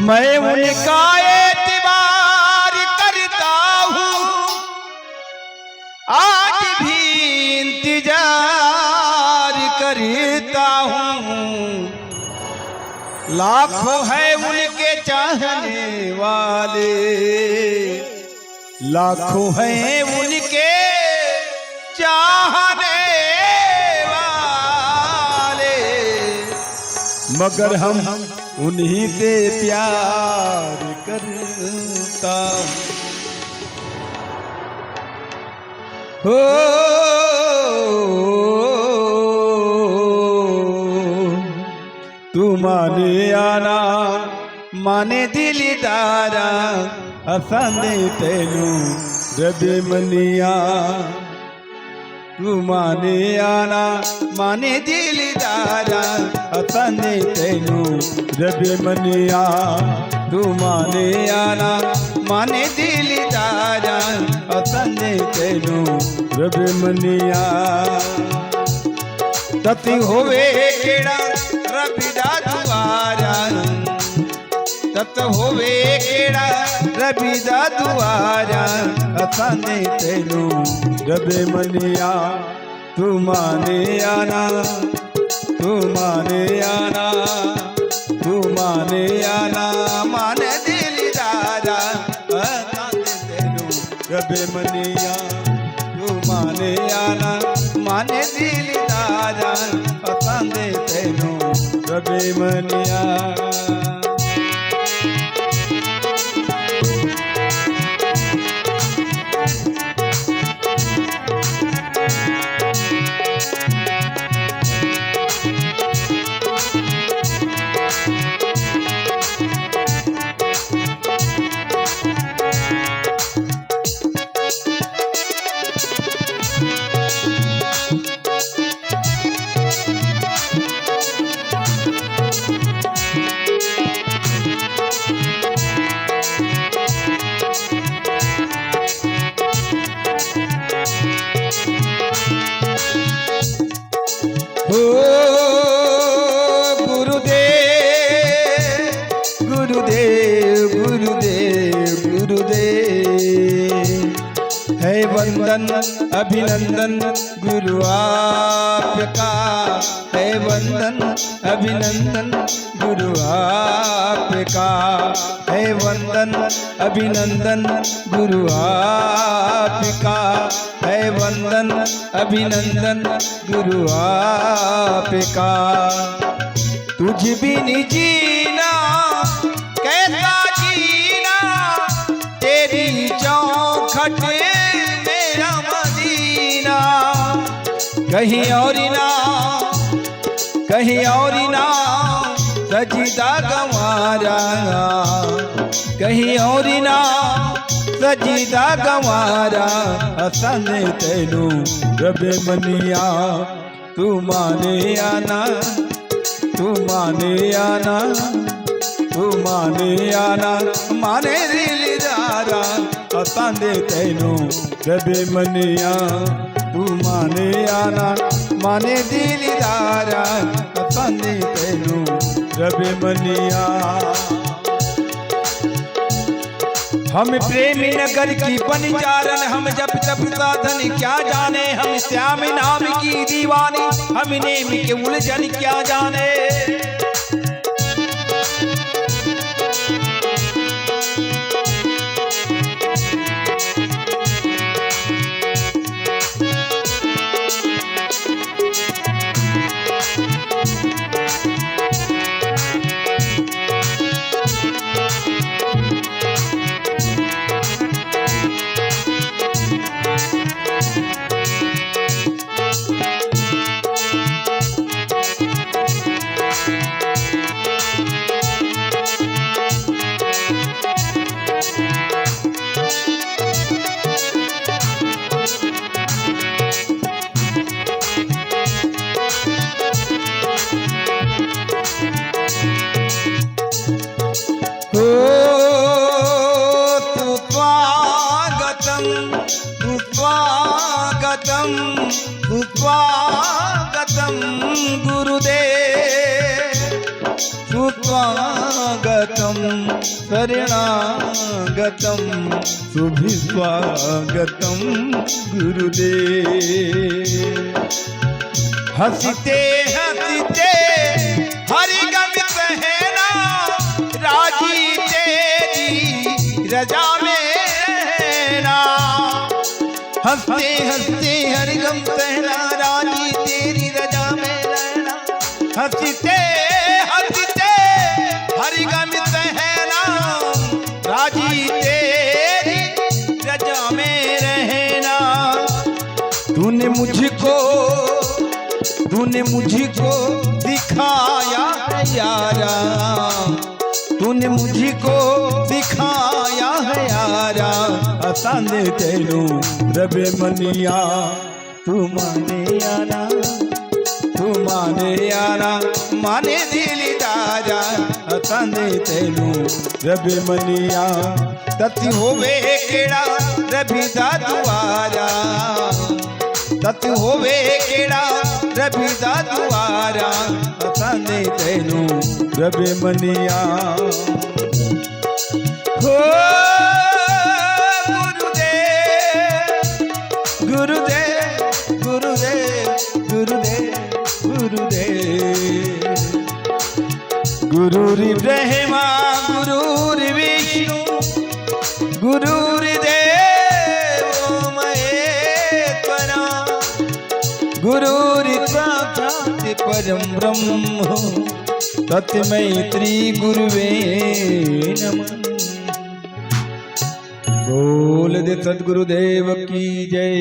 मैं उनका एतबार करता हूँ, आज भी इंतजार करता हूँ। लाखों है उनके चाहने वाले, लाखों हैं उनके चाहने वाले, मगर हम उन्हीं से प्यार करता हो। तू माने आना माने दिलदारा, असांदे तेनू रबे मनिया। तू माने आना माने दिलदारा, असांदे तेनू रबे मनिया। तू माने आना माने दिलदारा, असांदे तेनू रबे मनिया। तती होवे केड़ा रबी दा दुआरा, तत होवे केड़ा रबी दा दुआरा, असांदे तेनू रबे मनिया। तू माने आना तू माने आना तू माने आना माने दिलदारा, असांदे तेनू रबे मनिया। तू माने आना माने दिलदारा, असांदे तेनू रबे मनिया। ओ गुरुदेव गुरुदेव गुरुदेव गुरुदेव, है वंदन अभिनंदन गुरु आपका, है वंदन अभिनंदन गुरु आपका, है वंदन अभिनंदन गुरु आपका, है वंदन अभिनंदन गुरु आपका। तुझ बिन जीना कैसा जीना, तेरी चौखट मेरा मदीना। कहीं और ना कहीं और ना सजदा गंवारा, कहीं और ना सजदा गंवारा, असांदे तेनू रबे मनिया। तू माने आना तू माने आना तू माने आना माने दिलदारा, असांदे तेनू रबे मनिया। तू माने आना माने दिलदारा, असांदे तेनू रबे मनिया। हम प्रेमी नगर की बनचारन, हम जब तब साधन क्या जाने। हम श्याम नाम की दीवानी, हम नेम के उलझन क्या जाने। स्वागतम स्वागतम गुरुदेव सुस्वागतम शरणागतम सुभिस्वागतम गुरुदेव। हंसते हंसते हरि गमित है ना, राजी तेरी रजा में रहना। हंसते हंसते हरि गमित है ना, राजी तेरी रजा में रहना। हंसते हंसते हरि गमित है ना, राजी तेरी रजा में रहना। तूने मुझको दिखाया है यारा, तूने मुझको दिखाया है यारा। असांदे तेनू रबे मनिया, तू माने आना, तू माने आना, माने दिली दारा। असांदे तेनू रबे मनिया, तती होवे केड़ा रबी दा दुआरा, तत होवे केड़ा रबी दा दुआरा। असांदे तेनू रबे मनिया। हो गुरुदेव गुरुदेव गुरुदेव गुरुदेव। गुरुर् ब्रह्मा गुरुर् विष्णु गुरुर्देवो महेश्वरा, गुरुर्साक्षात् परं ब्रह्म तस्मै श्री गुरुवे नमः। बोल दे सद्गुरुदेव की जय।